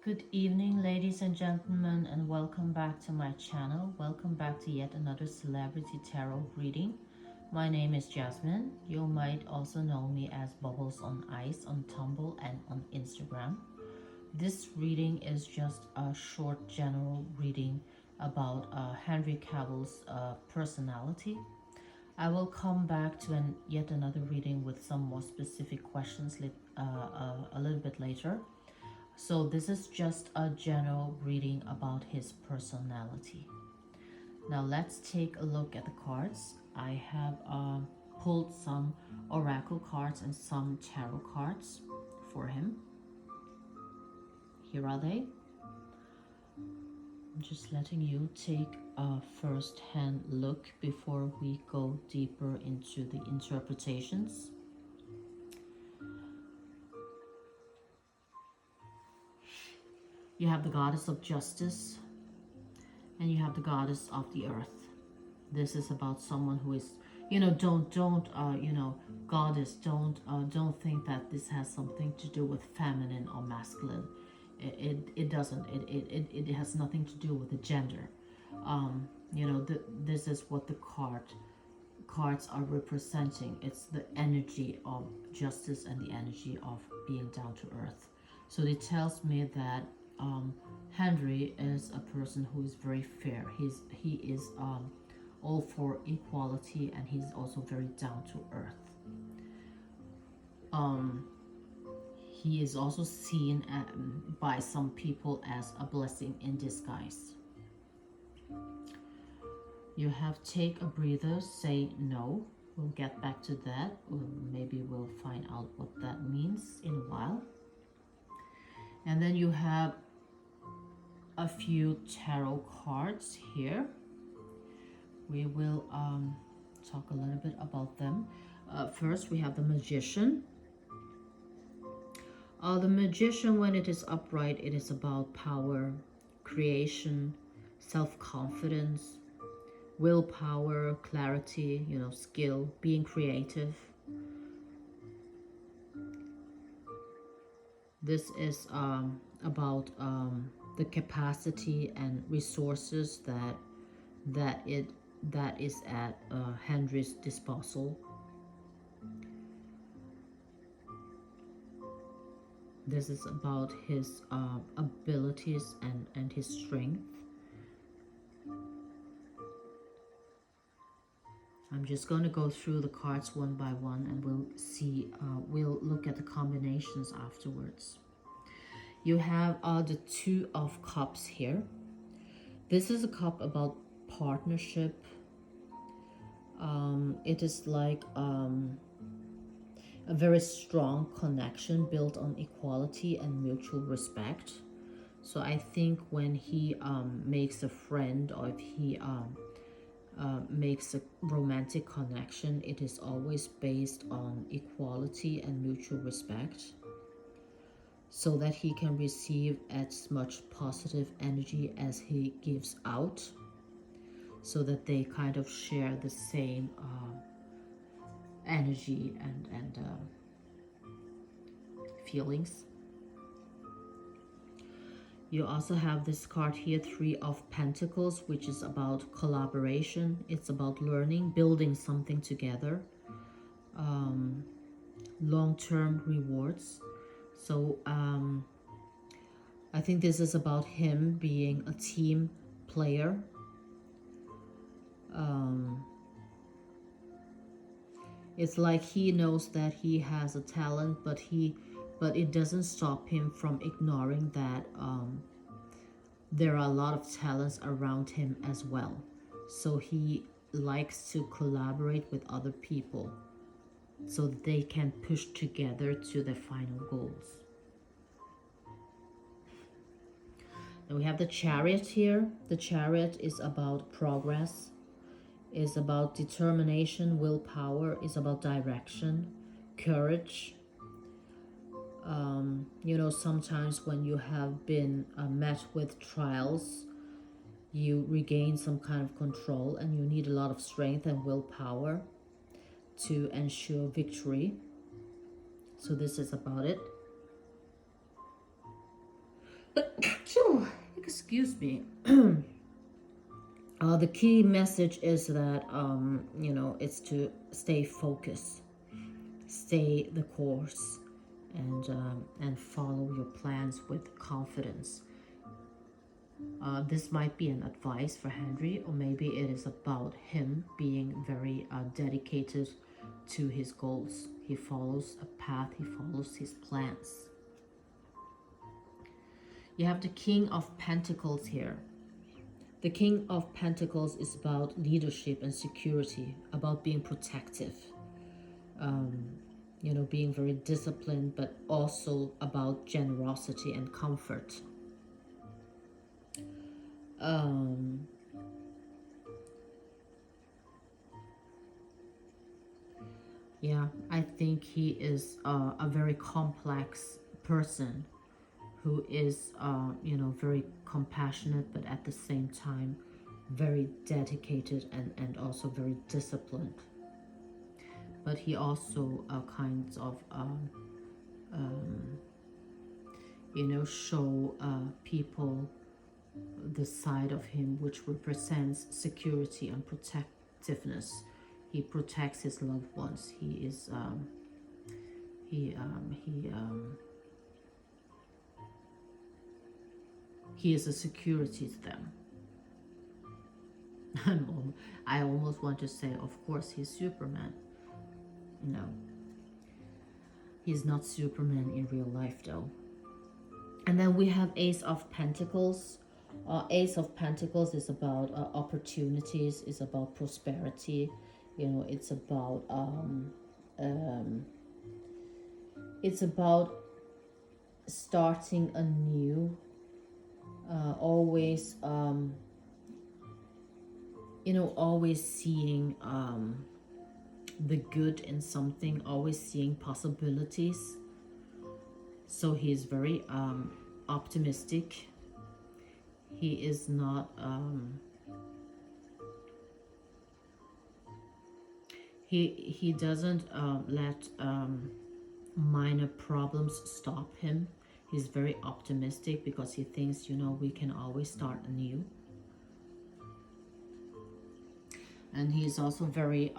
Good evening, ladies and gentlemen, and welcome back to my channel. Welcome back to yet another celebrity tarot reading. My name is Jasmine. You might also know me as Bubbles on Ice on Tumblr and on Instagram. This reading is just a short general reading about Henry Cavil's personality. I will come back to yet another reading with some more specific questions a little bit later. So this is just a general reading about his personality. Now let's take a look at the cards. I have pulled some oracle cards and some tarot cards for him. Here are they. I'm just letting you take a first-hand look before we go deeper into the interpretations. You have the goddess of justice and you have the goddess of the earth. This is about someone who is, don't goddess, don't think that this has something to do with feminine or masculine. It doesn't. It has nothing to do with the gender. This is what the cards are representing. It's the energy of justice and the energy of being down to earth. So it tells me that Henry is a person who is very fair. He is all for equality, and he's also very down to earth. He is also seen by some people as a blessing in disguise. You have take a breather, say no. We'll get back to that. Maybe we'll find out what that means in a while. And then you have a few tarot cards here. We will talk a little bit about them. First, we have the Magician. The Magician, when it is upright, it is about power, creation, self-confidence, willpower, clarity, skill, being creative. This is about the capacity and resources that is at Henry's disposal. This is about his abilities and his strength. I'm just going to go through the cards one by one, and we'll look at the combinations afterwards. You have the Two of Cups here. This is a cup about partnership. It is like a very strong connection built on equality and mutual respect. So I think when he makes a friend, or if he makes a romantic connection, it is always based on equality and mutual respect, so that he can receive as much positive energy as he gives out, so that they kind of share the same energy and feelings. You also have this card here, Three of Pentacles, which is about collaboration. It's about learning, building something together, long-term rewards. So I think this is about him being a team player. It's like he knows that he has a talent, but it doesn't stop him from ignoring that there are a lot of talents around him as well. So he likes to collaborate with other people so that they can push together to their final goals. Then we have the Chariot here. The Chariot is about progress, is about determination, willpower, is about direction, courage. Sometimes when you have been met with trials, you regain some kind of control, and you need a lot of strength and willpower to ensure victory. So this is about it. Phew, excuse me. The key message is that, you know, it's to stay focused, stay the course, and follow your plans with confidence. This might be an advice for Henry, or maybe it is about him being very dedicated to his goals. He follows a path, he follows his plans. You have the King of Pentacles here. The King of Pentacles is about leadership and security, about being protective, you know, being very disciplined, but also about generosity and comfort. Yeah, I think he is a very complex person who is, you know, very compassionate, but at the same time, very dedicated and also very disciplined. But he also kinds of, you know, show people the side of him which represents security and protectiveness. He protects his loved ones. He is, he is a security to them. I almost want to say, of course, he's Superman. No. He's not Superman in real life, though. And then we have Ace of Pentacles. Ace of Pentacles is about opportunities, is about prosperity. You know, it's about starting anew. Always, you know, always seeing the good in something, always seeing possibilities. So he's very optimistic. He is not, he doesn't let minor problems stop him. He's very optimistic because he thinks, you know, we can always start anew. And he's also very,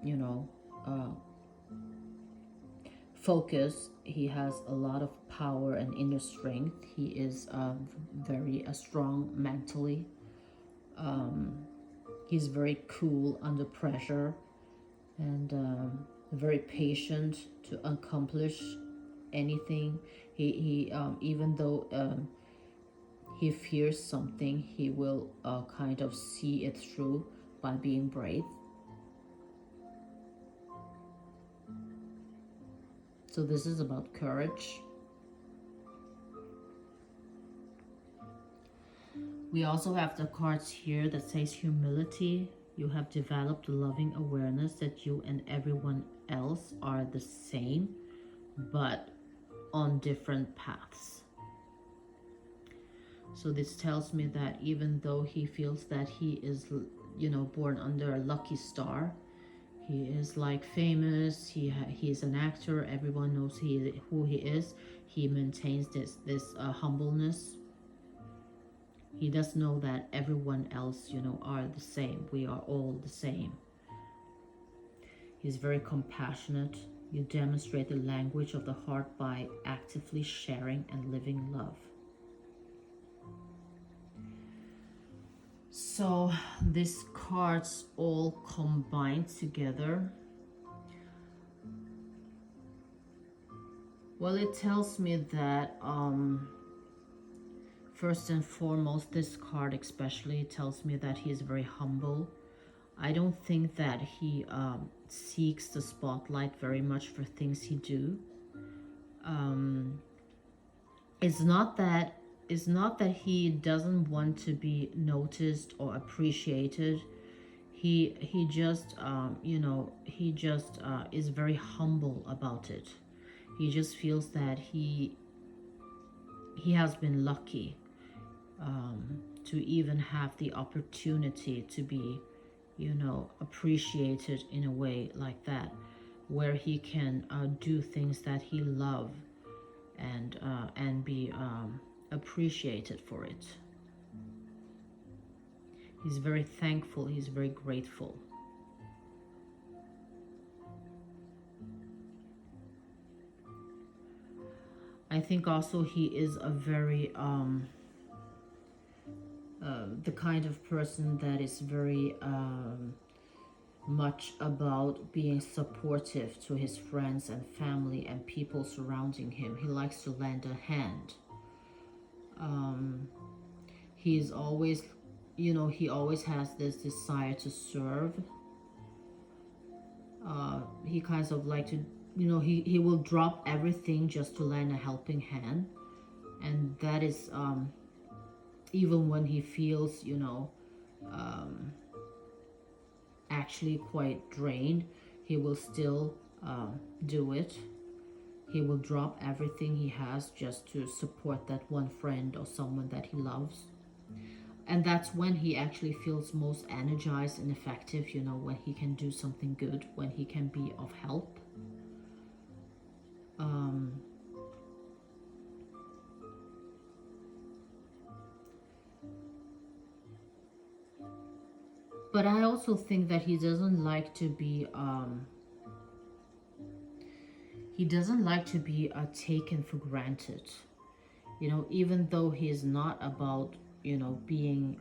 you know, focused. He has a lot of power and inner strength. He is very strong mentally. He's very cool under pressure and very patient to accomplish anything. He even though he fears something, he will kind of see it through by being brave. So this is about courage. We also have the cards here that says humility. You have developed a loving awareness that you and everyone else are the same, but on different paths. So this tells me that even though he feels that he is, you know, born under a lucky star, he is like famous, he's an actor, everyone knows who he is, he maintains this humbleness. He does know that everyone else, you know, are the same. We are all the same. He's very compassionate. You demonstrate the language of the heart by actively sharing and living love. So these cards all combined together. Well, it tells me that first and foremost, this card especially tells me that he is very humble. I don't think that he seeks the spotlight very much for things he do. It's not that he doesn't want to be noticed or appreciated. He just you know, he just is very humble about it. He just feels that he has been lucky to even have the opportunity to be, you know, appreciated in a way like that, where he can do things that he loves and be appreciated for it. He's very thankful, he's very grateful. I think also he is a very the kind of person that is very much about being supportive to his friends and family and people surrounding him. He likes to lend a hand. He's always, he always has this desire to serve. He kind of like to, he will drop everything just to lend a helping hand. And that is, even when he feels, actually quite drained, he will still do it. He will drop everything he has just to support that one friend or someone that he loves. And that's when he actually feels most energized and effective, when he can do something good, when he can be of help. But I also think that he doesn't like to be taken for granted. Even though he's not about being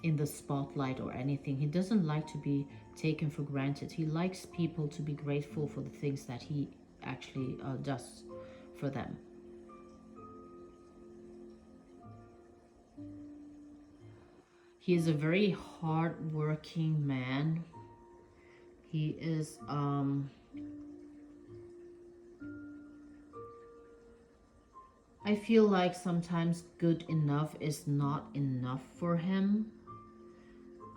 in the spotlight or anything, he doesn't like to be taken for granted. He likes people to be grateful for the things that he actually does for them. He is a very hard-working man. He is I feel like sometimes good enough is not enough for him.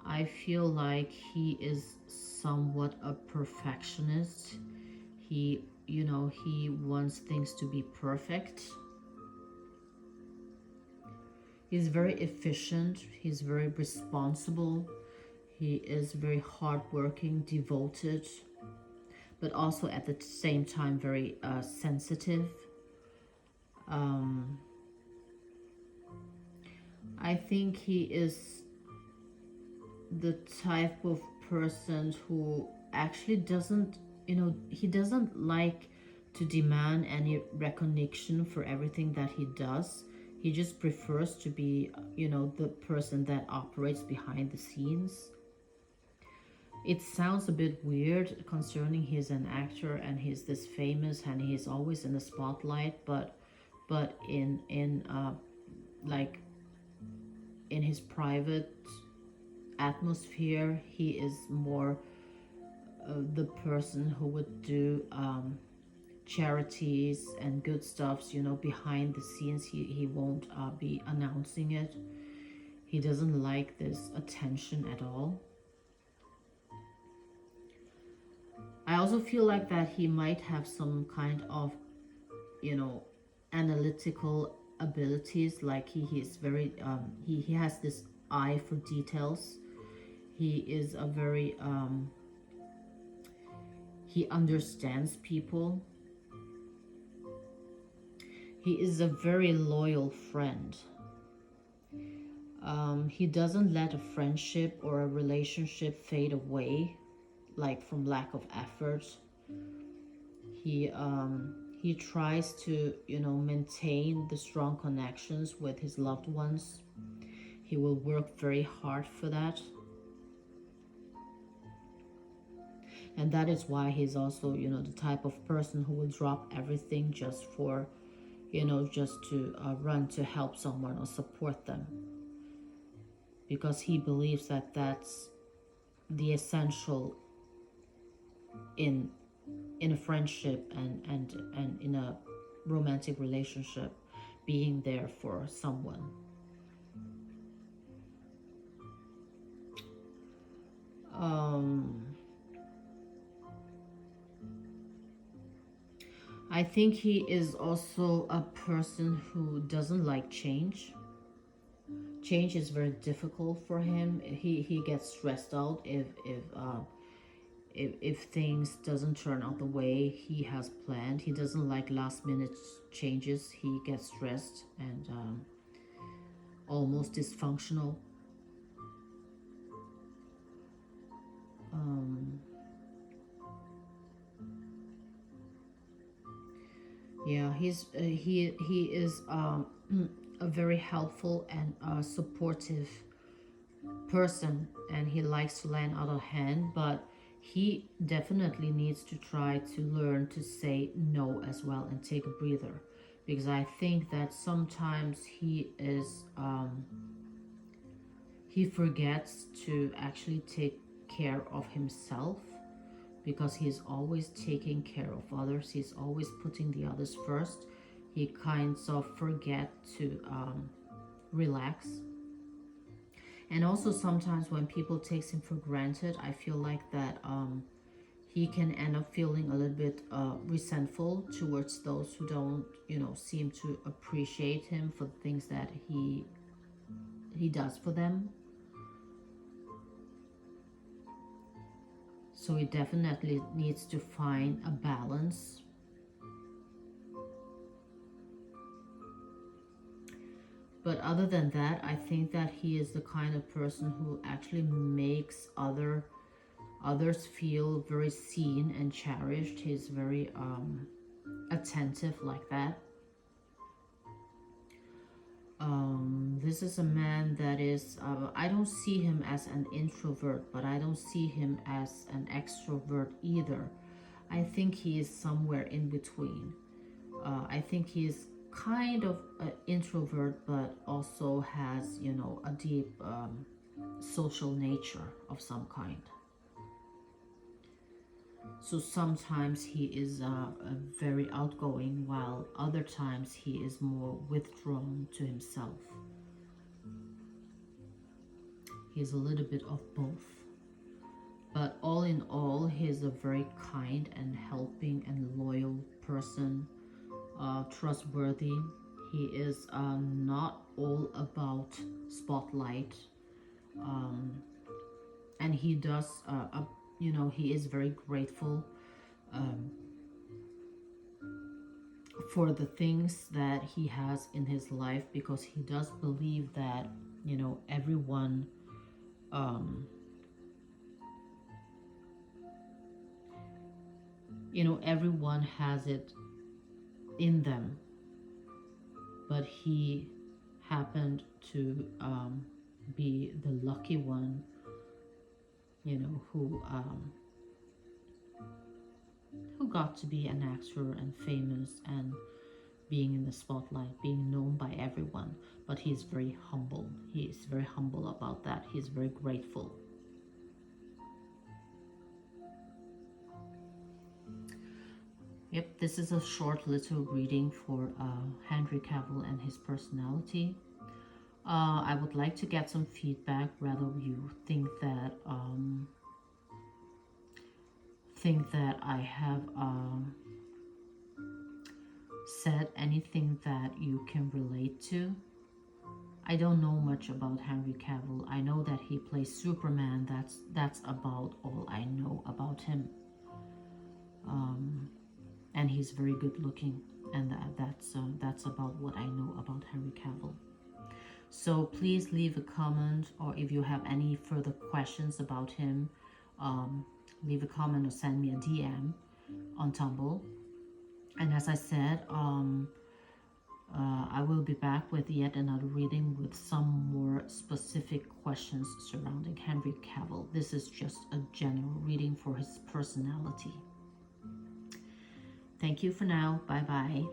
I feel like he is somewhat a perfectionist. He wants things to be perfect. He's very efficient. He's very responsible. He is very hardworking, devoted, but also at the same time very sensitive. I think he is the type of person who actually doesn't, he doesn't like to demand any recognition for everything that he does. He just prefers to be, the person that operates behind the scenes. It sounds a bit weird concerning he's an actor and he's this famous and he's always in the spotlight, but in like in his private atmosphere, he is more the person who would do charities and good stuffs, behind the scenes. He won't be announcing it. He doesn't like this attention at all. I also feel like that he might have some kind of, analytical abilities. Like he is very, he has this eye for details. He is a very, he understands people. He is a very loyal friend. He doesn't let a friendship or a relationship fade away, like from lack of effort. He tries to, maintain the strong connections with his loved ones. He will work very hard for that. And that is why he's also, the type of person who will drop everything just for, just to run to help someone or support them. Because he believes that that's the essential in a friendship and in a romantic relationship, being there for someone. I think he is also a person who doesn't like change. Change is very difficult for him. He gets stressed out if if things doesn't turn out the way he has planned. He doesn't like last minute changes. He gets stressed and almost dysfunctional. Um, yeah, he is a very helpful and supportive person, and he likes to lend out a hand, but he definitely needs to try to learn to say no as well and take a breather, because I think that sometimes he forgets to actually take care of himself, because he's always taking care of others. He's always putting the others first. He kinds of forget to relax. And also sometimes when people takes him for granted, I feel like that he can end up feeling a little bit resentful towards those who don't, seem to appreciate him for the things that he does for them. So he definitely needs to find a balance. But other than that, I think that he is the kind of person who actually makes others feel very seen and cherished. He's very attentive like that. This is a man that is, I don't see him as an introvert, but I don't see him as an extrovert either. I think he is somewhere in between. I think he is kind of an introvert, but also has, a deep social nature of some kind. So sometimes he is very outgoing, while other times he is more withdrawn to himself. He's a little bit of both. But all in all, he's a very kind and helping and loyal person, trustworthy. He is not all about spotlight. And he does, he is very grateful um, for the things that he has in his life, because he does believe that, everyone everyone has it in them, but he happened to be the lucky one, who got to be an actor and famous and being in the spotlight, being known by everyone. But he's very humble. He is very humble about that. He's very grateful. Yep, this is a short little reading for Henry Cavil and his personality. I would like to get some feedback, whether you think that I have said anything that you can relate to. I don't know much about Henry Cavill. I know that he plays Superman. That's about all I know about him. And he's very good looking, and that's about what I know about Henry Cavill. So please leave a comment, or if you have any further questions about him, leave a comment or send me a DM on Tumblr. And as I said, I will be back with yet another reading with some more specific questions surrounding Henry Cavill. This is just a general reading for his personality. Thank you for now. Bye bye.